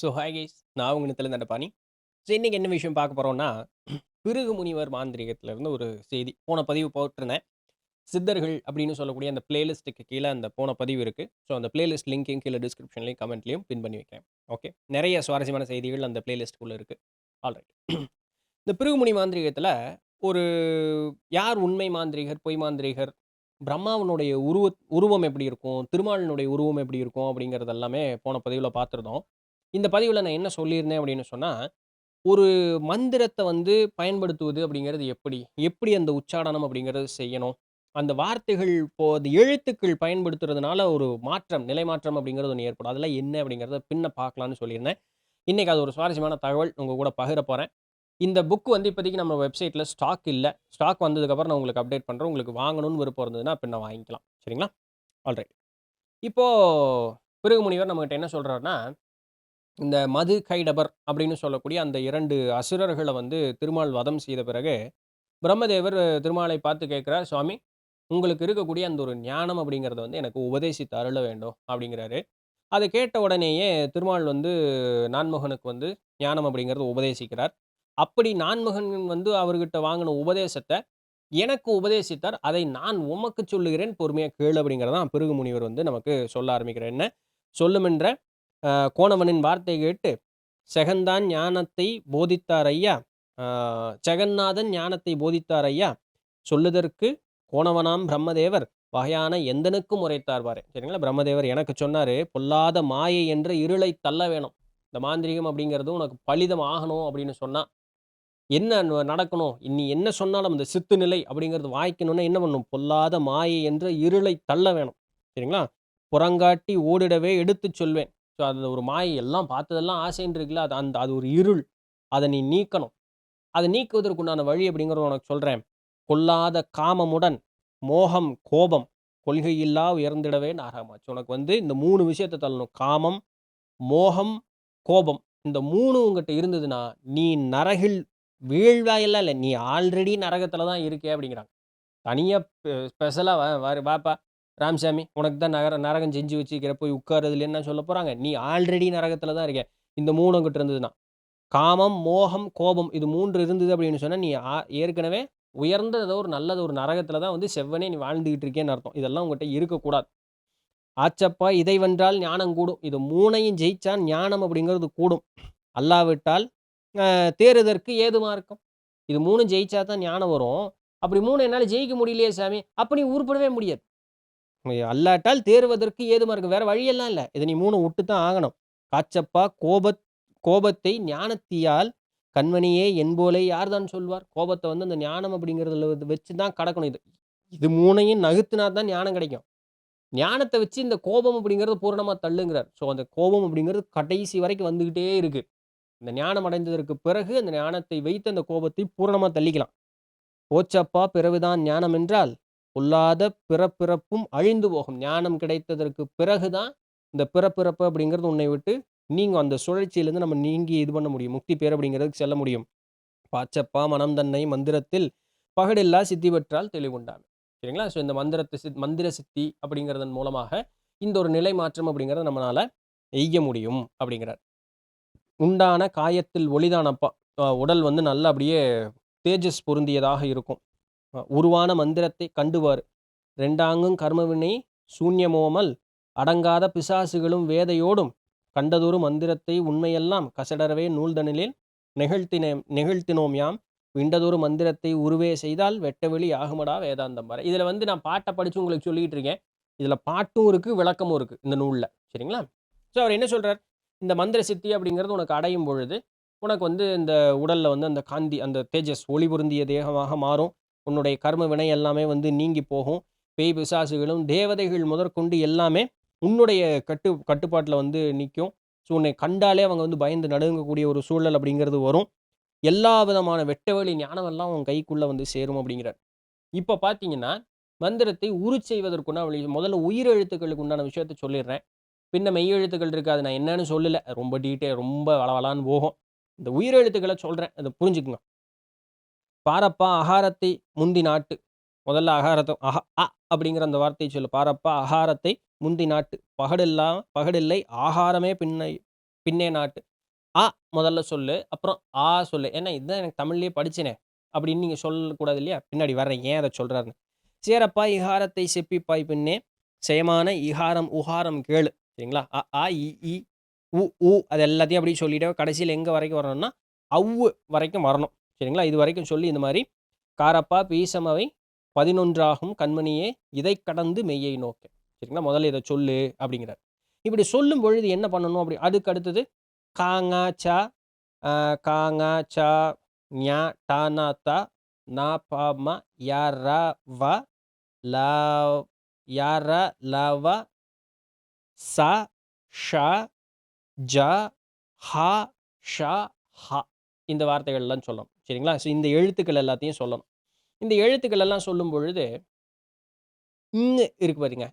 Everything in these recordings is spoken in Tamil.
ஹாய் கைஸ், நான் உங்க நித்தில தண்டபாணி. இன்னைக்கு என்ன விஷயம் பார்க்க போறோம்னா, பிருகு முனிவர் மாந்திரீகத்திலிருந்து ஒரு செய்தி. போன பதிவு போட்டிருந்தேன். சித்தர்கள் அப்படின்னு சொல்லக்கூடிய அந்த பிளேலிஸ்ட்டுக்கு கீழ அந்த போன பதிவு இருக்கு. அந்த பிளேலிஸ்ட் லிங்க்கையும் கீழ டிஸ்கிரிப்ஷன்லயும், கமெண்ட்லயும் பின் பண்ணி வைக்கிறேன். ஓகே. நெறைய சுவாரஸ்யமான செய்திகள் அந்த பிளேலிஸ்ட்குள்ள இருக்கு. ஆல்ரைட். இந்த பிருகுமுனி மாந்திரீகத்தில ஒரு யார் உண்மை மாந்திரீகர், பொய் மாந்திரீகர், பிரம்மாவினுடைய உருவம் எப்படி இருக்கும், திருமாலினுடைய உருவம் எப்படி இருக்கும் அப்படிங்கிறது எல்லாமே போன பதிவுல பார்த்திருந்தோம். இந்த பதிவுல நான் என்ன சொல்லியிருந்தேன் அப்படின்னு சொன்னா, ஒரு மந்திரத்த வந்து பயன்படுத்துவது அப்படிங்கிறது எப்படி? எப்படி அந்த உச்சாடனம் அப்படிங்கிறது செய்யணும்? அந்த வார்த்தைகள் இப்போ அந்த எழுத்துக்கள் பயன்படுத்துறதுனால ஒரு மாற்றம், நிலை மாற்றம் அப்படிங்கிறது ஒண்ணு ஏற்படும். அதெல்லாம் என்ன அப்படிங்கிறத பின்ன பார்க்கலாம்னு சொல்லியிருந்தேன். இன்னைக்கு அது ஒரு சுவாரஸ்யமான தகவல் உங்க கூட பகிரப் போறேன். இந்த புக் வந்து இப்போதைக்கு நம்ம வெப்சைட்ல ஸ்டாக் இல்ல. ஸ்டாக் வந்ததுக்கப்புறம் நான் உங்களுக்கு அப்டேட் பண்றேன். உங்களுக்கு வாங்கணும்னு விருப்பம் இருந்ததுன்னா பின்ன வாங்கிக்கலாம். சரிங்களா? ஆல்ரைட். இப்போ பிருகு முனிவர் நம்மகிட்ட என்ன சொல்றாருன்னா, இந்த மது, கைடபர் அப்படின்னு சொல்லக்கூடிய அந்த 2 அசுரர்கள வந்து திருமால் வதம் செய்த பிறகு, பிரம்மதேவர் திருமாலை பார்த்து கேட்கிறார், "சுவாமி, உங்களுக்கு இருக்கக்கூடிய அந்த ஒரு ஞானம் அப்படிங்கிறத வந்து எனக்கு உபதேசித்து அருள வேண்டும்." அப்படிங்கிறாரு. அத கேட்ட உடனேயே திருமால் வந்து நான்முகனுக்கு வந்து ஞானம் அப்படிங்கிறத உபதேசிக்கிறார். அப்படி நான்முகன் வந்து அவர்கிட்ட வாங்கின உபதேசத்த எனக்கு உபதேசித்தார். அதை நான் உமக்குச் சொல்லுகிறேன் பொறுமையா கேளு அப்படிங்கிறத தான் பிருகு முனிவர் வந்து நமக்கு சொல்ல ஆரம்பிக்கிறார். என்ன? சொல்லுமென்ற கோணவனின் வார்த்தை கேட்டு செகந்தான் ஞானத்தை போதித்தார் ஐயா. ஆ ஜெகந்நாதன் ஞானத்தை போதித்தார் ஐயா. சொல்லுதற்கு கோணவனாம் பிரம்மதேவர் வகையான எந்தனுக்கும் உரைத்தார் பாரு. சரிங்களா? பிரம்மதேவர் எனக்கு சொன்னாரு, "பொல்லாத மாயை என்ற இருளை தள்ள வேணும். இந்த மாந்திரீகம் அப்படிங்கிறது உனக்கு பலிதம் ஆகணும் அப்படின்னு சொன்னா, என்ன நடக்கணும்? நீ என்ன சொன்னாலும் அந்த சித்து நிலை அப்படிங்கிறது வாய்க்கணும்னா என்ன பண்ணணும்? பொல்லாத மாயை என்ற இருளை தள்ள வேணும்." சரிங்களா? "புறங்காட்டி ஓடிடவே எடுத்துச் சொல்வேன்." அந்த ஒரு மாயை எல்லாம் பார்த்ததெல்லாம் ஆசைன்னு இருக்குல்ல, அது ஒரு இருள். அத நீ நீக்கணும். அத நீக்குவதற்கு உண்டான வழி அப்படிங்கிறத உனக்கு சொல்றேன். "கொல்லாத காமமுடன் மோகம், கோபம் கொள்கையில்லா உயர்ந்திடவே நாகமாச்சு." உனக்கு வந்து இந்த 3 விஷயத்த தள்ளணும். காமம், மோகம், கோபம். இந்த 3 உன்கிட்ட இருந்ததுன்னா, நீ நரகில் வீழ்வாயெல்லாம் இல்ல. நீ ஆல்ரெடி நரகத்துல தான் இருக்க அப்படிங்கிறாங்க. தனியா ஸ்பெஷலா வாப்பா ராமசாமி உனக்கு தான் நரகம் செஞ்சு வச்சுருக்கிறேன். போய் உட்காருறதுல என்ன சொல்லப் போறாங்க? நீ ஆல்ரெடி நரகத்துல தான் இருக்க. இந்த 3 உன்கிட்ட இருந்ததுன்னா. காமம், மோகம், கோபம் இது 3 இருந்தது அப்படின்னு சொன்னா, நீ ஏற்கனவே உயர்ந்த ஏதோ ஒரு நல்லது ஒரு நரகத்துல தான் வந்து செவ்வனே நீ வாழ்ந்துகிட்டு இருக்கேன்னு அர்த்தம். இதெல்லாம் உன்கிட்ட இருக்கக்கூடாது. "ஆச்சப்பா இதை வென்றால் ஞானம் கூடும்." இது 3யும் ஜெயிச்சா ஞானம் அப்படிங்கிறது கூடும். அல்லாவிட்டால் தேறுதற்கு ஏது மார்க்கம்? இது 3ம் ஜெயிச்சா தான் ஞானம் வரும். அப்படி 3 என்னால ஜெயிக்க முடியலையே சாமி, அப்ப நீ உருப்படவே முடியாது. அல்லாட்டால் தேறுவதற்கு ஏது மார்க்கம். வேற வழியெல்லாம் இல்ல. இத நீ 3 உட்டு தான் ஆகணும். "காச்சப்பா கோபத்தை ஞானத்தியால் கண்மணியே என்போலே யார்தான் சொல்வார்?" கோபத்த வந்து அந்த ஞானம் அப்படிங்கிறதுல வச்சு தான் கடக்கணும் இது. இது 3யும் நகுத்துனா தான் ஞானம் கிடைக்கும். ஞானத்த வச்சு இந்த கோபம் அப்படிங்கிறத பூரணமா தள்ளுங்கிறார். அந்த கோபம் அப்படிங்கிறது கடைசி வரைக்கும் வந்துகிட்டே இருக்கு. இந்த ஞானம் அடைந்ததற்கு பிறகு அந்த ஞானத்தை வைத்து அந்த கோபத்தை பூரணமா தள்ளிக்கலாம். "போச்சப்பா பிறவுதான் ஞானம் என்றால், பொல்லாத பிறப்பிறப்பும் அழிந்து போகும்." ஞானம் கிடைத்ததற்கு பிறகு தான் இந்த பிறப்பிறப்பு அப்படிங்கிறது உன்னை விட்டு நீங்கும். அந்த சுழற்சியிலிருந்து நம்ம நீங்கி இது பண்ண முடியும். முக்தி பேர் அப்படிங்கிறதுக்கு செல்ல முடியும். "பாச்சப்பா மனம் தன்னை மந்திரத்தில் பகடில்லா சித்தி பெற்றால் தெளிவுண்டாமே." சரிங்களா? இந்த மந்திர சித்தி அப்படிங்கிறதன் மூலமாக இந்த ஒரு நிலை மாற்றம் அப்படிங்கிறத நம்மனால எய்ய முடியும் அப்படிங்கிறார். "உண்டான காயத்தில் ஒளிதானப்பா." உடல் வந்து நல்லா அப்படியே தேஜஸ் பொருந்தியதாக இருக்கும். உருவான மந்திரத்தை கண்டுவார். 2 கர்மவினை சூன்யமோமல் அடங்காத பிசாசுகளும் வேதையோடும் கண்டதொரு மந்திரத்தை உண்மையெல்லாம் கசடறவே நூல்தனிலில் நெகிழ்த்தினோம் யாம் விண்டதொரு மந்திரத்தை உருவே செய்தால் வெட்டவெளி ஆகுமடா வேதாந்தம் வரை. இதுல வந்து நான் பாட்ட படிச்சு உங்களுக்கு சொல்லிட்டு இருக்கேன். இதுல பாட்டும் இருக்கு, விளக்கமும் இருக்கு இந்த நூல்ல. சரிங்களா? அவர் என்ன சொல்றார்? இந்த மந்திர சித்தி அப்படிங்கிறது உனக்கு அடையும் பொழுது, உனக்கு வந்து இந்த உடல்ல வந்து அந்த காந்தி, அந்த தேஜஸ் ஒளி பொருந்திய தேகமாக மாறும். உன்னுடைய கர்ம வினை எல்லாமே வந்து நீங்கி போகும். பேய் பிசாசுகளும், தேவதைகள் முதற்கொண்டு எல்லாமே உன்னுடைய கட்டுப்பாட்டுல வந்து நிக்கும். உன்னை கண்டாலே அவங்க வந்து பயந்து நடுங்கக்கூடிய ஒரு சூழல் அப்படிங்கிறது வரும். எல்லா விதமான வெட்டவெளி ஞானம் எல்லாம் உன் கைக்குள்ள வந்து சேரும் அப்படிங்கிறார். இப்ப பார்த்தீங்கன்னா, மந்திரத்தை செய்வதற்குன்னா வழி முதல்ல உயிர் எழுத்துக்களுக்கு உண்டான விஷயத்த சொல்லிர்றேன். பின்ன மெய் எழுத்துக்கள் இருக்கு. அது நான் என்னன்னு சொல்லல. ரொம்ப வளவளான்னு போகும். இந்த உயிர் எழுத்துக்கள சொல்றேன். அத புரிஞ்சுக்குங்க. "பாரப்பா அகாரத்தை முந்தி நாட்டு." முதல்ல அகாரத்த அப்படிங்கிற அந்த வார்த்தைய சொல்லு. "பாரப்பா அகாரத்தை முந்தி நாட்டு. பகடில்லை ஆகாரமே பின்னே நாட்டு." அ முதல்ல சொல்லு. அப்புறம் ஆ சொல்லு. ஏன்னா இதான் எனக்கு தமிழ்லயே படிச்சேனே! அப்படின்னு நீங்க சொல்லக்கூடாது இல்லையா? பின்னாடி வர்றேன். ஏன் அத சொல்றாருன்னு. "சேரப்பா இகாரத்தை செப்பிப்பாய் பெண்ணே! செயமான இகாரம், உகாரம் கேளு." சரிங்களா? அ, ஆ, இ, ஈ, உ, ஊ அது எல்லாத்தையும் அப்படியே சொல்லிட்டு கடைசியில எங்க வரைக்கும் வரணும்னா, ஔ வரைக்கும் வரணும். சரிங்களா? இதுவரைக்கும் சொல்லி இந்த மாரி "காரப்பா பீசமவை 11 ஆகும் கண்மணியே இதைக் கடந்து மெய்யை நோக்க." சரிங்களா? முதல்ல இத சொல்லு அப்படிங்கிறார். இப்படி சொல்லும் பொழுது என்ன பண்ணணும் அப்படி அதுக்கு அடுத்தது கா, ங, ச, அ, கா, ங, ச, ஞ, ட, ந, த, ந, ப, ம, ய, ர, வ, ல, ய, ர, ல, வ, ச, ஷ, ஜ, ஹ, ஷ, ஹ. இந்த வார்த்தைகள்லாம் சொல்லணும். சரிங்களா? ஸோ இந்த எழுத்துக்கள் எல்லாத்தையும் சொல்லணும். இந்த எழுத்துக்கள் எல்லாம் சொல்லும் பொழுது, இருக்கு பாருங்க.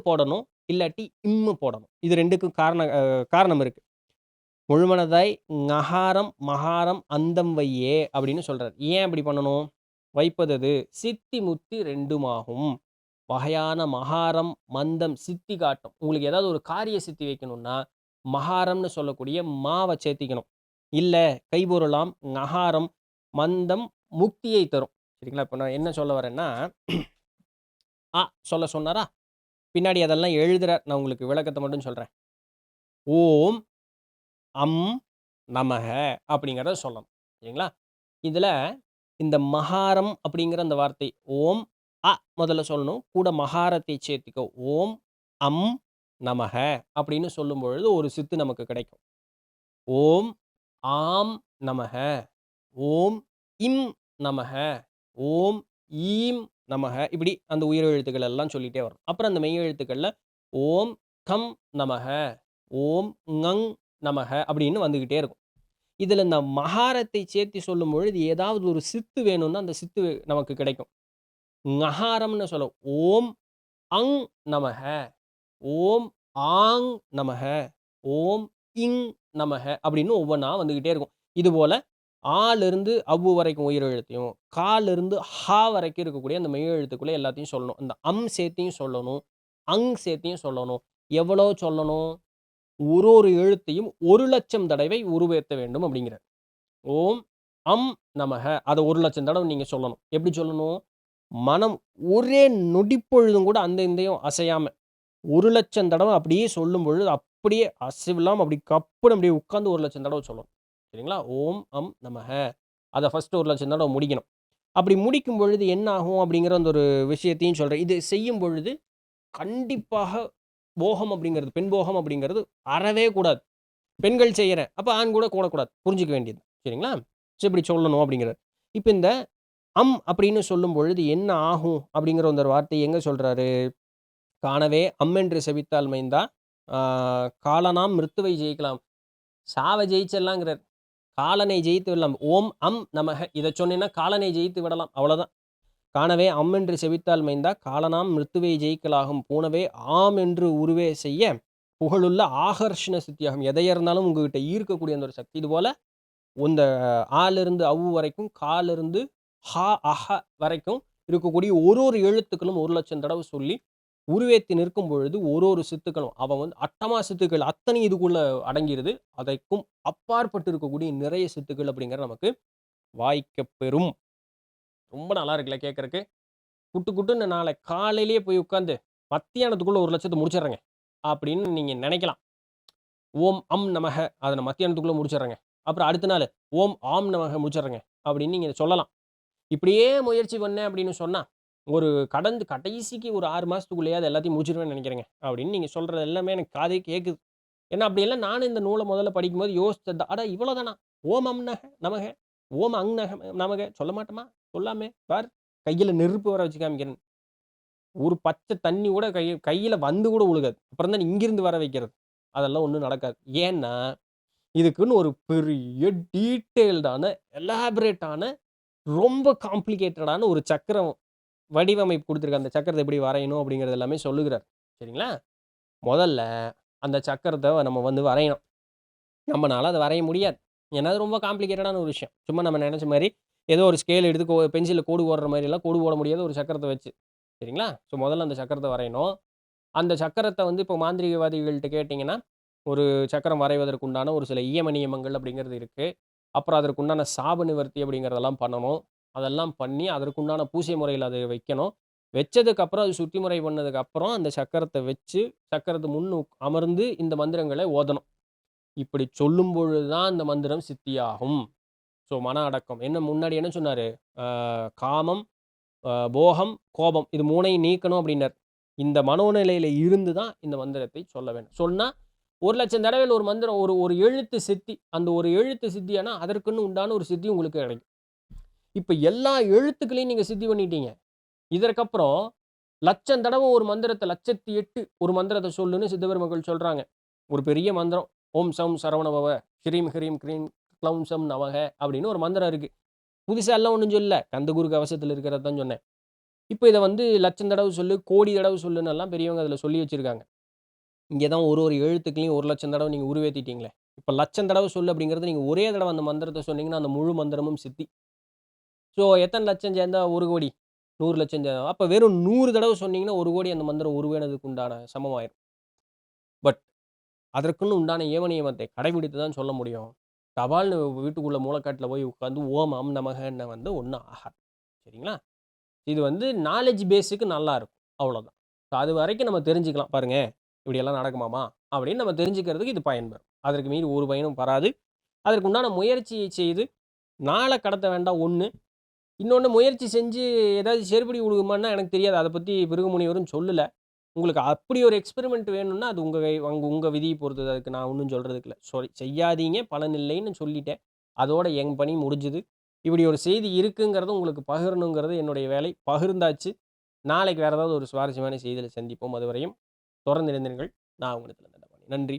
போடணும். இல்லாட்டி போடணும். இது 2க்கும் காரணம் இருக்கு. "முழுமனதாய் ஞகாரம் மகாரம் அந்தம் வையே" அப்படின்னு சொல்றார். ஏன் அப்படி பண்ணணும்? வைப்பதது சித்தி முத்தி 2மாகும். வகையான மகாரம், மந்தம் சித்தி காட்டும். உங்களுக்கு ஏதாவது ஒரு காரிய சித்தி வைக்கணும்னா, மகாரம்னு சொல்லக்கூடிய மாவ சேர்த்திக்கணும். இல்ல கைப்பொருளாம் ஞகாரம், மந்தம் முக்தியை தரும். சரிங்களா? இப்ப நான் என்ன சொல்ல வரேன்னா, சொல்ல சொன்னாரா? பின்னாடி அதெல்லாம் எழுதுறார். நான் உங்களுக்கு விளக்கத்த மட்டும் சொல்றேன். ஓம் அம் நமக அப்படிங்கிறத சொல்லணும். சரிங்களா? இதுல இந்த மகாரம் அப்படிங்கிற அந்த வார்த்தை ஓம், முதல்ல சொல்லணும். கூட மகாரத்தை சேர்த்துக்கோ. ஓம் அம் நமக அப்படின்னு சொல்லும்பொழுது ஒரு சித்து நமக்கு கிடைக்கும். ஓம் ஆம் நமக. ஓம் இம் நமக. ஓம் ஈம் நமக. இப்படி அந்த உயிர் எழுத்துக்கள் எல்லாம் சொல்லிட்டே வரும். அப்புறம் அந்த மெய் எழுத்துக்கள்ல ஓம் கம் நமக. ஓம் ஙங் நமக அப்படின்னு வந்துகிட்டே இருக்கும். இதுல இந்த மகாரத்தை சேர்த்து சொல்லும்பொழுது, ஏதாவது ஒரு சித்து வேணும்னா, அந்த சித்து நமக்கு கிடைக்கும். ஞகாரம்னு சொல்ல ஓம் அங் நமக. ஓம் ஆங் நமக. ஓம் இங் நமக அப்படின்னு ஒவ்வொன்னா வந்துகிட்டே இருக்கும். இதுபோல ஆலிருந்து அவ்வு வரைக்கும் உயிர் எழுத்தையும், காலிருந்து ஹா வரைக்கும் இருக்கக்கூடிய அந்த மெய் எழுத்துக்கள எல்லாத்தையும் சொல்லணும். இந்த சேர்த்தியும் சொல்லணும். சேர்த்தியும் சொல்லணும். எவ்வளோ சொல்லணும்? ஒரு எழுத்தையும் 1,00,000 தடவை உருவேத்த வேண்டும் அப்படிங்கிறார். ஓம் அம் நமக. அத 1,00,000 தடவ நீங்க சொல்லணும். எப்படி சொல்லணும்? மனம் ஒரே நொடிப்பொழுதும் கூட அந்த இந்தயும் அசையாம 1,00,000 தடவ அப்படியே சொல்லும் பொழுது, அப்படியே அசைவில்லாம அப்படி கப்புன்னு அப்படியே உட்கார்ந்து 1,00,000 தடவ சொல்லணும். சரிங்களா? ஓம் அம் நமக. அத ஃபர்ஸ்ட் 1,00,000 தடவ முடிக்கணும். அப்படி முடிக்கும் பொழுது என்ன ஆகும் அப்படிங்கிற அந்த ஒரு விஷயத்தையும் சொல்றேன். இது செய்யும் பொழுது கண்டிப்பாக போகம் அப்படிங்கிறது, பெண் போகம் அப்படிங்கிறது அறவே கூடாது. பெண்கள் செய்யறேன். அப்ப ஆண் கூட கூடக்கூடாது. புரிஞ்சுக்க வேண்டியது. சரிங்களா? ஸோ இப்படி சொல்லணும் அப்படிங்கிறார். இப்ப இந்த அப்படின்னு சொல்லும் பொழுது என்ன ஆகும் அப்படிங்கிற ஒரு வார்த்தை எங்க சொல்றாரு? "காணவே என்று செபித்தால் மைந்தா, ஆ காலனாம் மிருத்துவை ஜெயிக்கலாம்." சாவ ஜெயிச்சிடலாங்கிறார். காலனை ஜெயித்து விடலாம். ஓம் நமக. இத சொன்னீன்னா காலனை ஜெயித்து விடலாம். அவ்வளோதான். "காணவே என்று செபித்தால் மைந்தா, காலனாம் மிருத்துவை ஜெயிக்கலாகும். பூணவே ஆம் என்று உருவே செய்ய, புகழுள்ள ஆகர்ஷண சித்தியாகும்." எதையா இருந்தாலும் உங்ககிட்ட ஈர்க்கக்கூடிய அந்த ஒரு சக்தி. இதுபோல இந்த ஆலிருந்து அவ்வு வரைக்கும், காலிருந்து அஹ வரைக்கும் இருக்கக்கூடிய ஒரு எழுத்துக்களும் 1,00,000 தடவ சொல்லி, உருவேத்தி நிற்கும் பொழுது ஒரு சித்துக்களும் அவன் வந்து அட்டமா சித்துக்கள் அத்தனையும் இதுக்குள்ள அடங்கிருது. அதற்கும் அப்பாற்பட்டு இருக்கக்கூடிய நிறைய சித்துக்கள் அப்படிங்கிறது நமக்கு வாய்க்கப்பெறும். ரொம்ப நல்லா இருக்குல்ல கேட்கறக்கு. குட்டு குட்டுன்னு நாளை காலையிலேயே போய் உட்கார்ந்து, மத்தியானத்துக்குள்ள 1,00,000த்த முடிச்சிடுறேங்க. அப்படின்னு நீங்க நினைக்கலாம். ஓம் நமக. அத நான் மத்தியானத்துக்குள்ள முடிச்சிடுறேங்க. அப்புறம் அடுத்த நாளு ஓம் நமக முடிச்சிடுறேங்க. அப்படின்னு நீங்க சொல்லலாம். இப்படியே முயற்சி பண்ணேன் அப்படின்னு சொன்னா, ஒரு கடந்து கடைசிக்கு ஒரு 6 மாசத்துக்குள்ளேயாவது எல்லாத்தையும் முடிச்சிருவேன்னு நெனைக்கிறேங்க. அப்படின்னு நீங்க சொல்றது எல்லாமே எனக்கு காதே கேட்குது. ஏன்னா அப்படியெல்லாம் நானும் இந்த நூல முதல்ல படிக்கும்போது யோசிச்சது தான். அட இவ்வளோதானா? ஓம் நமக. ஓம் நமக சொல்ல மாட்டோமா? சொல்லாமே பார் கையில நெருப்பு வர வச்சு காமிக்கிறேன். ஒரு பச்சை தண்ணி கூட கையில வந்து கூட உழுகாது. அப்புறம் தான் இங்கிருந்து வர வைக்கிறது. அதெல்லாம் ஒண்ணும் நடக்காது. ஏன்னா, இதுக்குன்னு ஒரு பெரிய டீட்டெயில்டான, எலாபரேட்டான, ரொம்ப காம்ப்ளிகேட்டடான ஒரு சக்கரம் வடிவமைப்பு குடுத்திருக்காரு. அந்த சக்கரத்த எப்படி வரையணும் அப்படிங்கிறது எல்லாமே சொல்லுகிறார். சரிங்களா? முதல்ல அந்த சக்கரத்த நம்ம வந்து வரையணும். நம்மனால அத வரைய முடியாது. ஏன்னா, அது ரொம்ப காம்ப்ளிகேட்டடான ஒரு விஷயம். சும்மா நம்ம நெனச்ச மாரி ஏதோ ஒரு ஸ்கேல் எடுத்து பென்சில்ல கோடு போடுற மாரிலாம் கோடு போட முடியாது ஒரு சக்கரத்த வச்சு. சரிங்களா? ஸோ முதல்ல அந்த சக்கரத்த வரையணும். அந்த சக்கரத்த வந்து இப்போ மாந்திரீகவாதிகள்ட்ட கேட்டீங்கன்னா, ஒரு சக்கரம் வரைவதற்கு உண்டான ஒரு சில இயம நியமங்கள் அப்படிங்கிறது இருக்கு. அப்புறம் அதற்குண்டான சாப நிவர்த்தி அப்படிங்கிறதெல்லாம் பண்ணணும். அதெல்லாம் பண்ணி அதற்குண்டான பூசை முறையில அத வைக்கணும். வச்சதுக்கப்புறம் அது சுத்தி முறை பண்ணதுக்கப்புறம் அந்த சக்கரத்த வச்சு, சக்கரத்து அமர்ந்து இந்த மந்திரங்கள ஓதணும். இப்படி சொல்லும் பொழுது தான் இந்த மந்திரம் சித்தியாகும். ஸோ மன அடக்கம். முன்னாடி என்ன சொன்னாரு? ஆ காமம், போகம், கோபம் இது 3யும் நீக்கணும் அப்டின்னார். இந்த மனோநிலையில இருந்து தான் இந்த மந்திரத்தை சொல்ல வேண்டும். சொன்னா 1,00,000 தடவைகள் ஒரு மந்திரம் ஒரு எழுத்து சித்தி. அந்த ஒரு எழுத்து சித்தியானா, அதற்குன்னு உண்டான ஒரு சித்தி உங்களுக்கு கிடைக்கும். இப்ப எல்லா எழுத்துக்களையும் நீங்க சித்தி பண்ணிட்டீங்க. இதற்கப்புறம் 1,00,000 தடவ ஒரு மந்திரத்த 1,00,008 ஒரு மந்திரத்த சொல்லுன்னு சித்த பெருமக்கள் சொல்றாங்க. ஒரு பெரிய மந்திரம். ஓம் சம் சரவண பவ, ஸ்ரீம் ஹ்ரீம் க்ரீம் க்ளௌம் சம் நமக அப்படின்னு ஒரு மந்திரம் இருக்கு. புதுசா எல்லாம் ஒண்ணும் சொல்லல. கந்தகுரு கவசத்துல இருக்கிறத தான் சொன்னேன். இப்ப இத வந்து 1,00,000 தடவ சொல்லு, கோடி தடவ சொல்லுன்னு எல்லாம் பெரியவங்க அதுல சொல்லி வச்சிருக்காங்க. இங்க தான் ஒரு ஒரு எழுத்துக்களையும் 1,00,000 தடவ நீங்க உருவேத்திட்டீங்களே. இப்ப 1,00,000 தடவ சொல்லு அப்படிங்கிறது நீங்க ஒரே தடவ அந்த மந்திரத்த சொன்னீங்கன்னா, அந்த முழு மந்திரமும் சித்தி. ஸோ எத்தன லட்சம் சேர்ந்தா 1,00,00,000 100,00,000 அப்ப வெறும் 100 தடவ சொன்னீங்கன்னா, 1,00,00,000 அந்த மந்திரம் உருவானதுக்கு உண்டான சமமாயிரும். பட் அதற்குன்னு உண்டான ஏவ நியமத்தை கடைபிடித்து தான் சொல்ல முடியும். டபால்னு வீட்டுக்குள்ள மூலக்காட்டுல போய் உட்கார்ந்து ஓம் அம் நமகன்னு வந்து ஒண்ணும் ஆகாது. சரிங்களா? இது வந்து நாலேட்ஜ் பேஸ்க்கு நல்லா இருக்கும். அவ்வளோதான். அதுவரைக்கும் நம்ம தெரிஞ்சுக்கலாம். பாருங்க, இப்படியெல்லாம் நடக்குமாமா? அப்படின்னு நம்ம தெரிஞ்சுக்கிறதுக்கு இது பயன்படும். அதற்கு மீறி ஒரு பயனும் வராது. அதற்கு உண்டான முயற்சியை செய்து நாள கடத்த வேண்டாம் 1. இன்னொன்னு முயற்சி செஞ்சு ஏதாவது செறுபடி விழுகுமான்னா எனக்கு தெரியாது. அத பத்தி பிருகு முனிவரும் சொல்லல. உங்களுக்கு அப்படி ஒரு எக்ஸ்பெரிமென்ட் வேணும்னா, அது உங்க கை உங்க விதிய பொறுத்தது. அதுக்கு நான் ஒண்ணும் சொல்றதுக்கு இல்ல. சாரி செய்யாதீங்க, பலன் இல்லைன்னு சொல்லிட்டேன். அதோட என் பணி முடிஞ்சுது. இப்படி ஒரு செய்தி இருக்குங்கிறத உங்களுக்கு பகிரணுங்கிறது என்னுடைய வேலை. பகிர்ந்தாச்சு. நாளைக்கு வேற ஏதாவது ஒரு சுவாரஸ்யமான செய்தியில சந்திப்போம். அதுவரையும் தொடர்ந்து இணைந்திருங்கள். நான் உங்களிடத்திலிருந்து நன்றி.